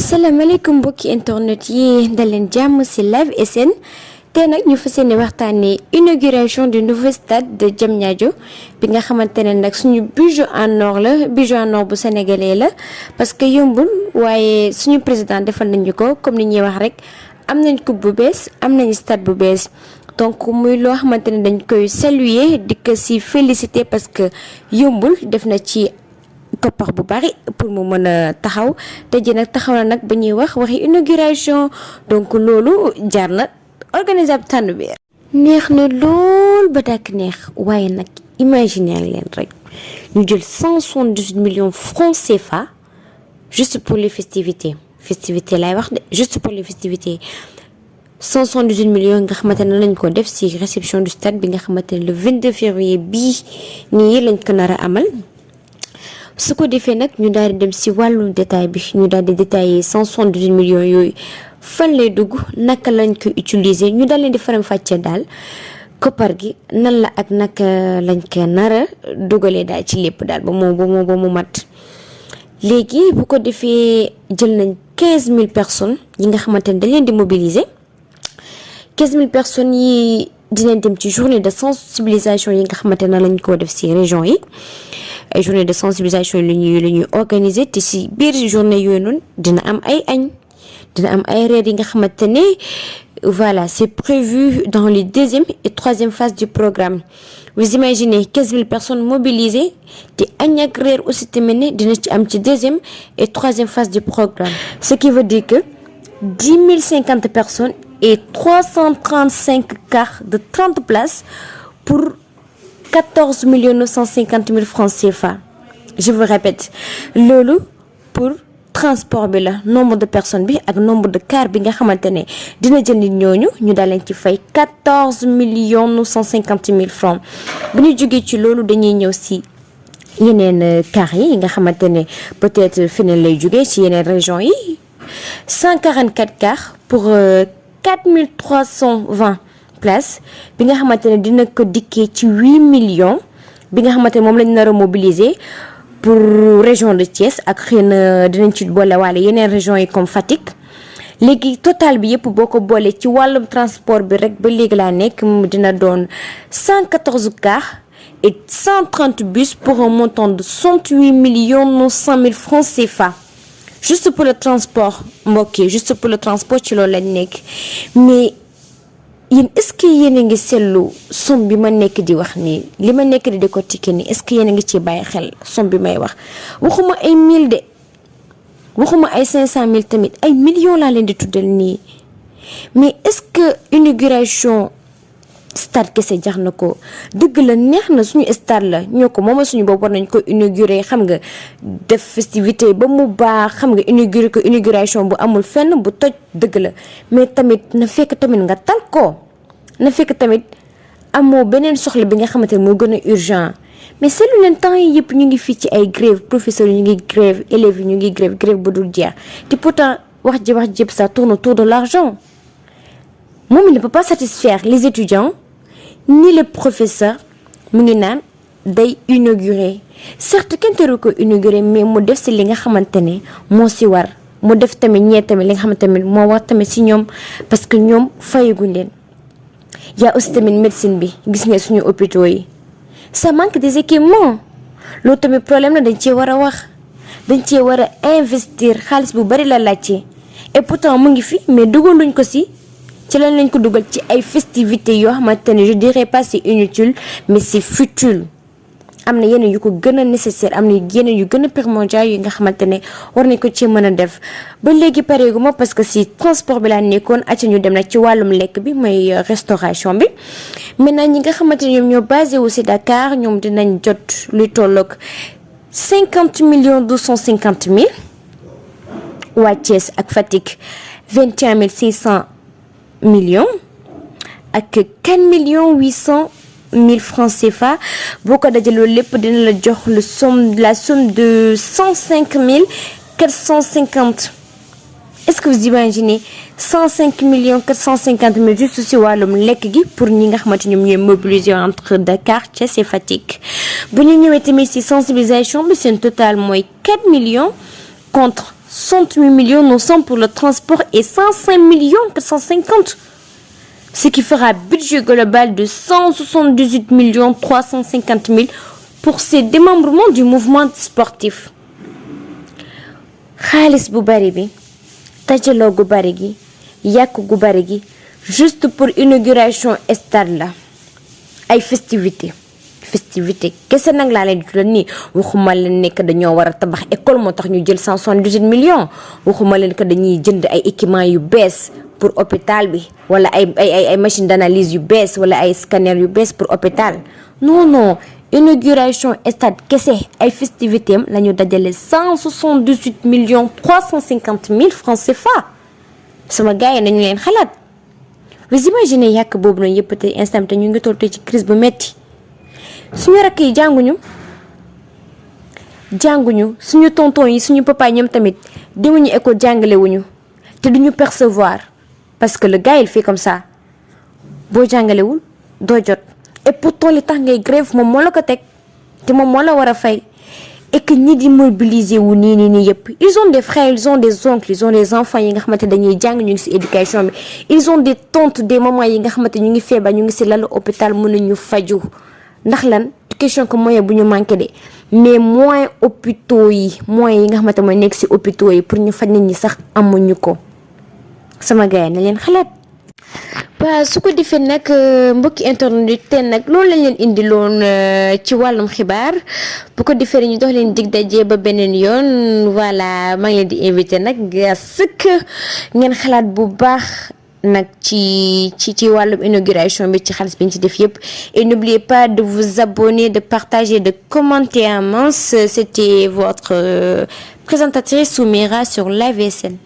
asalaamaaleykum mbokki internet yi daleen jàmm ci Live SN te nag ñu fas yéene waxtaanee inauguration du nouveau stade de Diamniadio bi nga xamante ne nag suñu bijou en or la bijou en or bu sénégalais la parce que yombul waaye suñu président defal nañu ko comme ni ñuy wax rek am nañ coupe bu bees am nañ stade bu bees donc muy loo xamante ne dañ koy saluer di ko ci féliciter parce que yombul def na ci koppar bu bari pour mu mën a taxaw te ji nag taxaw na nag ba ñuy wax waxi inauguration donc loolu jaar na organiser tànn bi neex na lool ba dàkk neex waaye nag imaginer leen rek ñu jël 178 millions francs CFA juste pour les festivités lay wax de juste pour les festivités 178 millions nga xamante ne lañ ko def ci réception du stade bi nga xamante ne le 22 février bii nii lañ ko nar a amal su ko defee nag ñu daal di dem ci wàllu détail bi ñu daal di détailler 178 millions yooyu fan lay dugg naka lañ ko utiliser ñu daal leen di faram fàccee daal koppar gi nan la ak naka lañ ko nar a dugalee daal ci lépp daal ba mu mat léegi bu ko defee jël nañ 15000 personnes yi nga xamante ne dañ leen di mobiliser 15000 personnes yi dinañ dem ci journée de sensibilisation yi nga xamante ne lañ koo def ci région yi ay journée de sensibilisation la ñuy organiser te ci biir journée yooyu noonu dina am ay añ dina am ay reer yi nga xamante ne voilà c'est prévu dans les deuxième et troisième phases du programme vous imaginez 15000 personnes mobilisées te añ ak reer aussi tamit ne dina ci am ci deuxième et troisième phase du programme ce qui veut dire que 10 050 personnes et 335 cars de 30 places pour 14 950 000 francs CFA je vous répète loolu pour transport bi la nombre de personnes bi ak nombre de cars bi nga xamante ne dina jël nit ñooñu ñu daal leen ci fay 14 950 000 francs bu ñu jógee ci loolu dañuy ñëw ci yeneen cars yi nga xamante ne peut-être feneen lay jógee ci yeneen régions yi 144 cars pour 4320 place bi nga xamante ne dina ko dikkee ci 8 millions bi nga xamante ne moom lañ nar a mobiliser pour région de Thiès ak xëy na dinañ ci boole waale yeneen régions yi comme Fatick léegi total bi yëpp boo ko boolee ci wàllum transport bi rek ba léegi laa nekk dina doon 114 cars et 130 bus pour un montant de 68 900 000 francs CFA juste pour le transport mbokk yi juste pour le transport ci loolu lañ nekk mais yéen est-ce que yéen a ngi seetlu somme bi ma nekk di wax nii li ma nekk di décortiquer nii est-ce que yéen a ngi ci bàyyi xel somme bi may wax waxuma ay 1000 de waxuma ay 500000 tamit ay millions laa leen di tuddal nii mais est-ce que inauguration stade kese jar na ko dëgg la neex na suñu stade la ñoo ko moom suñu bopp war nañ ko inaugurer xam nga def festivité ba mu baax xam nga inaugurer ko inauguration bu amul fenn bu toj dëgg la mais tamit na fekk tamit nga tal ko na fekk tamit amoo beneen soxla bi nga xamante ne moo gën a urgent mais seetlu leen temps yi yëpp ñu ngi fii ci ay grève professeurs yi ñu ngi grève élèves yi ñu ngi grève bu dul jeex te pourtant wax ji ça tourne autour de l'argent moom il ne peut pas satisfaire les étudiants ni les professeurs mu ngi naan day inaugurer certes kenn teru ko inaugurer mais mu def ci li nga xamante ne moo ci war mu def tamit ñee tamit li nga xamante ne moo war tamit ci ñoom parce que ñoom fayaguñ leen y a aussi tamit médecine bi gis nga suñu hôpitaux yi ça manque des équipements loolu tamit problème la dañ cee war a wax dañ cee war a investir xaalis bu bari la laajte et pourtant mu ngi fi mais dugaluñ ko ci lañ ko dugal ci ay festivités yoo xamante ne je dirais pas c'est inutile mais c'est futile am na yeneen yu ko gën a nécessaire am na yeneen yu gën a primordial yi nga xamante ne war nañ ko ci mën a def ba léegi pareegu ma parce que si transport bi laa nekkoon acca ñu dem nag ci wàllum lekk bi mooy restauration bi maintenant ñi nga xamante ne ñoom ñoo basé wu ci Dakar ñoom dinañ jot luy tolloog 50 250 000 waa Thiès ak Fatick 21 600 millions ak 4 800 000 francs CFA boo ko dajaloo lépp dina la jox la somme de 105 450 est-ce que vous imaginez 105 450 000 juste ci wàllum lekk gi pour ñi nga xamante ñoom ñooy mobiliser entre Dakar Thiès et Fatick bu ñu ñëwee tamit ci sensibilisation bi seen total mooy 4 millions contre 108 millions 900 pour le transport et 105 millions 450. Ce qui fera un budget global de 178 millions 350 000 pour ces démembrements du mouvement sportif. Khalis bu bari bi tajaloo gu bari gi yàq gu bari gi juste pour inauguration stade la ay festivité kese nag laa leen di tuddal nii waxuma leen nekk dañoo war a tabax école moo tax ñu jël 178 millions waxuma leen que dañuy jënd ay équipement yu bees pour hôpital bi wala ay machine d'analyse yu bees wala ay scanner yu bees pour hôpital non inauguration stade kese ay festivité am la ñu dajale 178 millions 350 000 francs CFA sama gars yi nañu leen xalaat vous imaginez yàq boobu noonu yëpp tey instant te ñu ngi toll ci crise bu metti suñu rakk yi jànguñu suñu tonton yi suñu papa ñoom tamit demuñu école jàngalewuñu te duñu percevoir parce que le gars il fait comme ça boo jàngalewul doo jot et pourtant li tax ngay grève moom moo la ko teg te moom moo la war a fay et que ñi di mobiliser wu nii yëpp ils ont des frères ils ont des oncles ils ont des enfants yi nga xamante dañuy jàng ñu ngi ci éducation bi ils ont des tantes des mamans yi nga xamante ñu ngi feebar ñu ngi ci lalu hôpital mënuñu faju ndax lan question que moyen bu ñu manqué de mais moyens hôpitaux yi moyens yi nga xamante mooy nekk ci hôpitaux yi pour ñu faj nit ñi sax amuñu ko sama gars yi na leen xalaat waaw su ko defee nag mbokki internet yi te nag loolu lañ leen indiloon ci wàllum xibaar bu ko defee ñu dox leen dig daje ba beneen yoon voilà maa ngi leen di invité nag à ce que ngeen xalaat bu baax nag ci wàllum inauguration bi ci xaalis bi ñu ci def yëpp et n'oubliez pas de vous abonner de partager de commenter un mince c'était votre présentatrice Soumira sur Live SN.